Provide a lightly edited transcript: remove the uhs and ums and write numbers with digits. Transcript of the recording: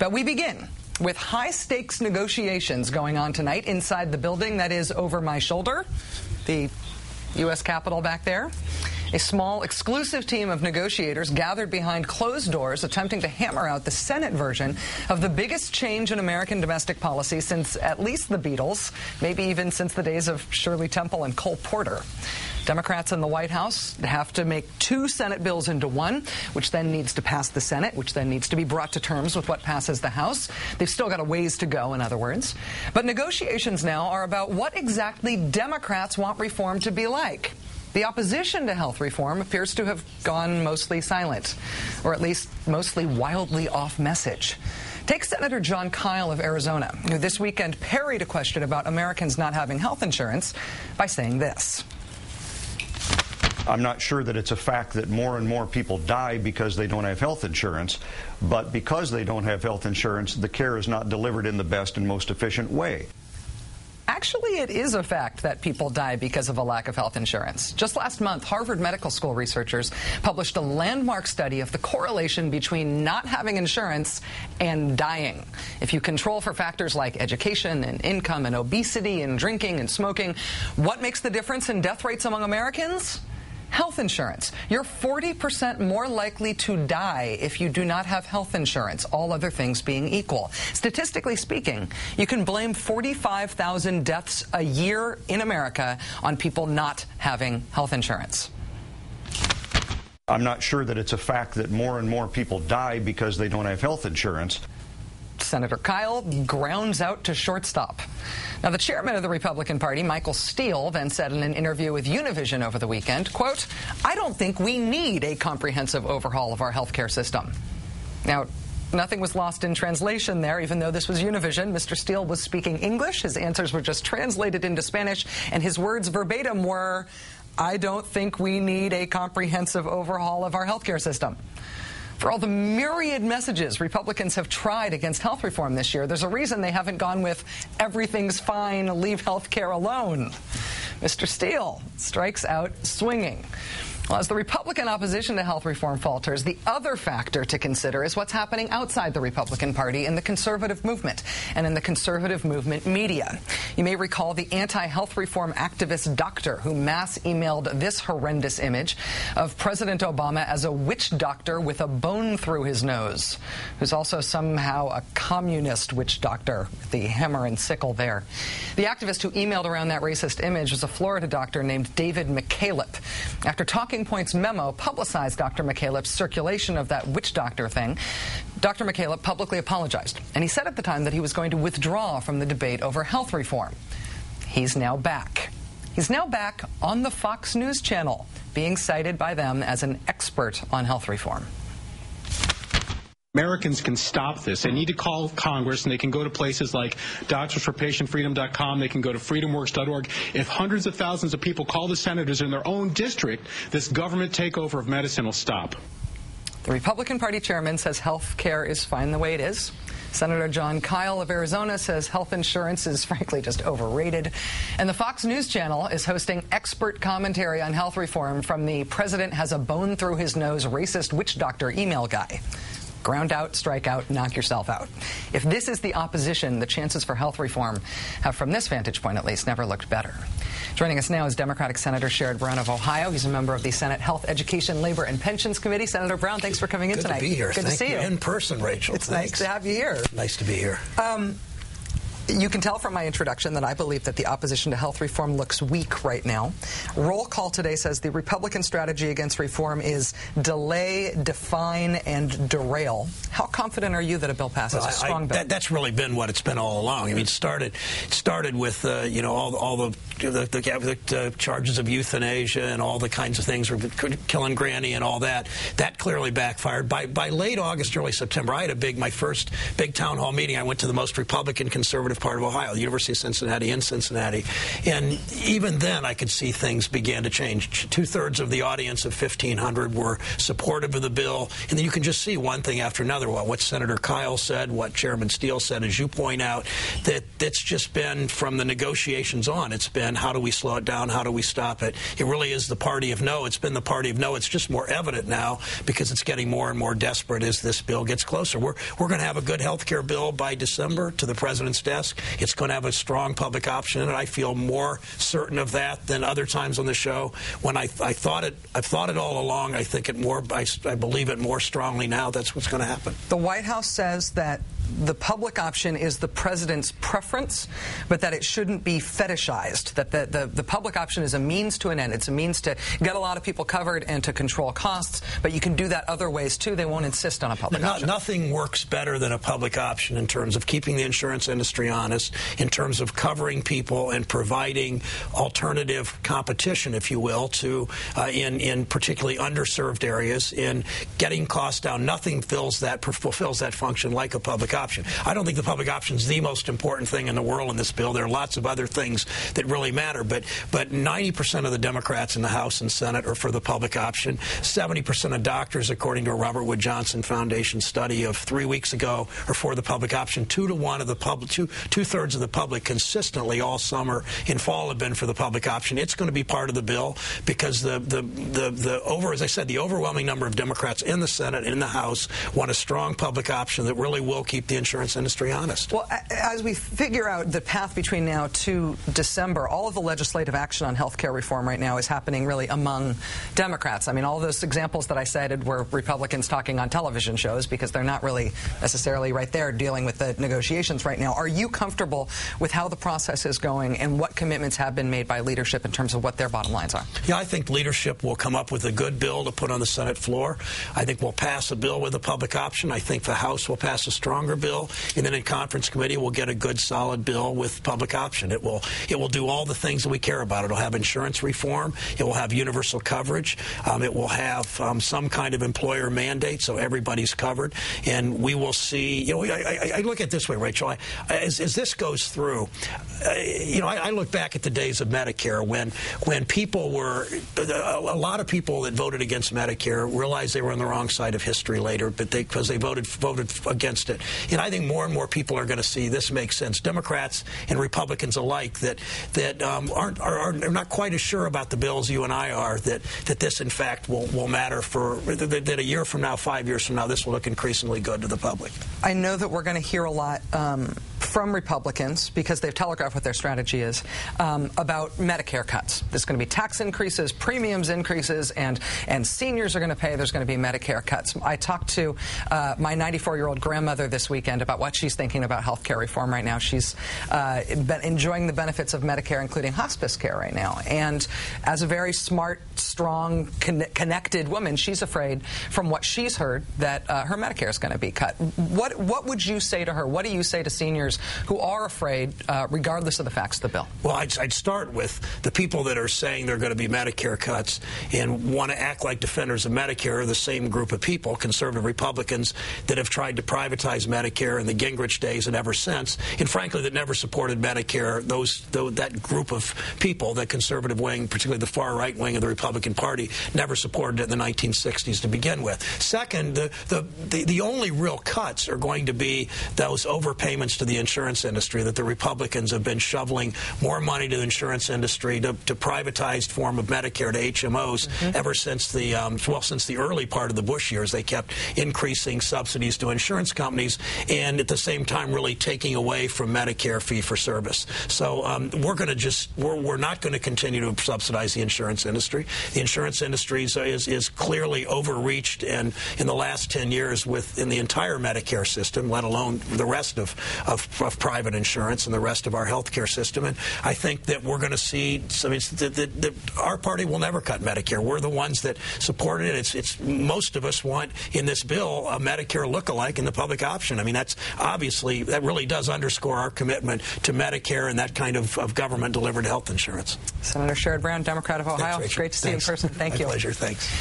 But we begin with high-stakes negotiations going on tonight inside the building that is over my shoulder, the U.S. Capitol back there. A small, exclusive team of negotiators gathered behind closed doors attempting to hammer out the Senate version of the biggest change in American domestic policy since at least the Beatles, maybe even since the days of Shirley Temple and Cole Porter. Democrats in the White House have to make two Senate bills into one, which then needs to pass the Senate, which then needs to be brought to terms with what passes the House. They've still got a ways to go, in other words. But negotiations now are about what exactly Democrats want reform to be like. The opposition to health reform appears to have gone mostly silent, or at least mostly wildly off message. Take Senator Jon Kyl of Arizona, who this weekend parried a question about Americans not having health insurance by saying this. I'm not sure that it's a fact that more and more people die because they don't have health insurance, but because they don't have health insurance, the care is not delivered in the best and most efficient way. Actually, it is a fact that people die because of a lack of health insurance. Just last month, Harvard Medical School researchers published a landmark study of the correlation between not having insurance and dying. If you control for factors like education and income and obesity and drinking and smoking, what makes the difference in death rates among Americans? Health insurance. You're 40% more likely to die if you do not have health insurance, all other things being equal. Statistically speaking, you can blame 45,000 deaths a year in America on people not having health insurance. I'm not sure that it's a fact that more and more people die because they don't have health insurance. Senator Kyl grounds out to shortstop. Now, the chairman of the Republican Party, Michael Steele, then said in an interview with Univision over the weekend, quote, "I don't think we need a comprehensive overhaul of our health care system." Now, nothing was lost in translation there. Even though this was Univision, Mr. Steele was speaking English. His answers were just translated into Spanish, and his words verbatim were, "I don't think we need a comprehensive overhaul of our health care system." For all the myriad messages Republicans have tried against health reform this year, there's a reason they haven't gone with "everything's fine, leave health care alone." Mr. Steele strikes out swinging. Well, as the Republican opposition to health reform falters, the other factor to consider is what's happening outside the Republican Party in the conservative movement and in the conservative movement media. You may recall the anti-health reform activist doctor who mass emailed this horrendous image of President Obama as a witch doctor with a bone through his nose, who's also somehow a communist witch doctor with the hammer and sickle there. The activist who emailed around that racist image was a Florida doctor named David McCaleb. After Talking Points memo publicized Dr. McCaleb's circulation of that witch doctor thing, Dr. McCaleb publicly apologized, and he said at the time that he was going to withdraw from the debate over health reform. He's now back. He's now back on the Fox News channel, being cited by them as an expert on health reform. Americans can stop this. They need to call Congress, and they can go to places like DoctorsForPatientFreedom.com. They can go to FreedomWorks.org. If hundreds of thousands of people call the senators in their own district, this government takeover of medicine will stop. The Republican Party chairman says health care is fine the way it is. Senator Jon Kyl of Arizona says health insurance is frankly just overrated. And the Fox News channel is hosting expert commentary on health reform from the "president has a bone through his nose" racist witch doctor email guy. Ground out, strike out, knock yourself out. If this is the opposition, the chances for health reform have, from this vantage point at least, never looked better. Joining us now is Democratic Senator Sherrod Brown of Ohio. He's a member of the Senate Health, Education, Labor, and Pensions Committee. Senator Brown, thanks for coming in tonight. Good to be here. Good to see you. In person, Rachel. It's nice to have you here. Nice to be here. You can tell from my introduction that I believe that the opposition to health reform looks weak right now. Roll call today says the Republican strategy against reform is delay, define, and derail. How confident are you that a bill passes? A strong bill? That's really been what it's been all along. I mean, it started with all the charges of euthanasia and all the kinds of things, killing Granny and all that. That clearly backfired. By late August, early September, I had my first big town hall meeting. I went to the most Republican conservative part of Ohio, the University of Cincinnati in Cincinnati. And even then, I could see things began to change. 2/3 of the audience of 1,500 were supportive of the bill. And then you can just see one thing after another. What Senator Kyle said, what Chairman Steele said, as you point out, that it's just been from the negotiations on. It's been, how do we slow it down? How do we stop it? It really is the party of no. It's been the party of no. It's just more evident now because it's getting more and more desperate as this bill gets closer. We're going to have a good health care bill by December to the president's desk. It's going to have a strong public option, and I feel more certain of that than other times on the show. When I've thought it all along. I think it more. I believe it more strongly now. That's what's going to happen. The White House says that the public option is the president's preference, but that it shouldn't be fetishized, that the public option is a means to an end. It's a means to get a lot of people covered and to control costs, but you can do that other ways, too. They won't insist on a public option. Nothing works better than a public option in terms of keeping the insurance industry honest, in terms of covering people and providing alternative competition, if you will, to in particularly underserved areas, in getting costs down. Nothing fulfills that function like a public option. I don't think the public option is the most important thing in the world in this bill. There are lots of other things that really matter, but 90% of the Democrats in the House and Senate are for the public option. 70% of doctors, according to a Robert Wood Johnson Foundation study of 3 weeks ago, are for the public option. 2-to-1 of the public, two-thirds of the public consistently all summer and fall have been for the public option. It's going to be part of the bill because as I said, the overwhelming number of Democrats in the Senate and in the House want a strong public option that really will keep the insurance industry honest. Well, as we figure out the path between now to December, all of the legislative action on health care reform right now is happening really among Democrats. I mean, all those examples that I cited were Republicans talking on television shows because they're not really necessarily right there dealing with the negotiations right now. Are you comfortable with how the process is going and what commitments have been made by leadership in terms of what their bottom lines are? Yeah, I think leadership will come up with a good bill to put on the Senate floor. I think we'll pass a bill with a public option. I think the House will pass a stronger bill, and then in conference committee we'll get a good solid bill with public option. It will do all the things that we care about. It'll have insurance reform. It will have universal coverage. It will have some kind of employer mandate so everybody's covered, and we will see. You know, I look at it this way, Rachel. As this goes through, I look back at the days of Medicare when people were a lot of people that voted against Medicare realized they were on the wrong side of history later, but because they voted against it. And I think more and more people are going to see this makes sense. Democrats and Republicans alike that are not quite as sure about the bills you and I are that this in fact will matter for that a year from now, 5 years from now, this will look increasingly good to the public. I know that we're going to hear a lot from Republicans because they've telegraphed what their strategy is about Medicare cuts. There's going to be tax increases, premiums increases, and seniors are going to pay. There's going to be Medicare cuts. I talked to my 94-year-old grandmother this weekend about what she's thinking about health care reform right now. She's been enjoying the benefits of Medicare, including hospice care right now. And as a very smart, strong, connected woman, she's afraid from what she's heard that her Medicare is going to be cut. What would you say to her? What do you say to seniors who are afraid, regardless of the facts of the bill? Well, I'd start with the people that are saying they're going to be Medicare cuts and want to act like defenders of Medicare are the same group of people, conservative Republicans, that have tried to privatize Medicare in the Gingrich days and ever since, and frankly that never supported Medicare. That group of people, the conservative wing, particularly the far right wing of the Republican Party, never supported it in the 1960s to begin with. Second, the only real cuts are going to be those overpayments to the insurance industry that the Republicans have been shoveling more money to the insurance industry to privatized form of Medicare to HMOs ever since since the early part of the Bush years. They kept increasing subsidies to insurance companies and at the same time really taking away from Medicare fee-for-service. So we're not going to continue to subsidize the insurance industry. The insurance industry is clearly overreached and in the last 10 years in the entire Medicare system, let alone the rest of private insurance and the rest of our health care system. And I think that we're going to see, our party will never cut Medicare. We're the ones that supported it. It's most of us want in this bill a Medicare lookalike in the public option. I mean, that really does underscore our commitment to Medicare and that kind of government-delivered health insurance. Senator Sherrod Brown, Democrat of Ohio. Thanks, great to see you in person. Thank you. My pleasure. Thanks.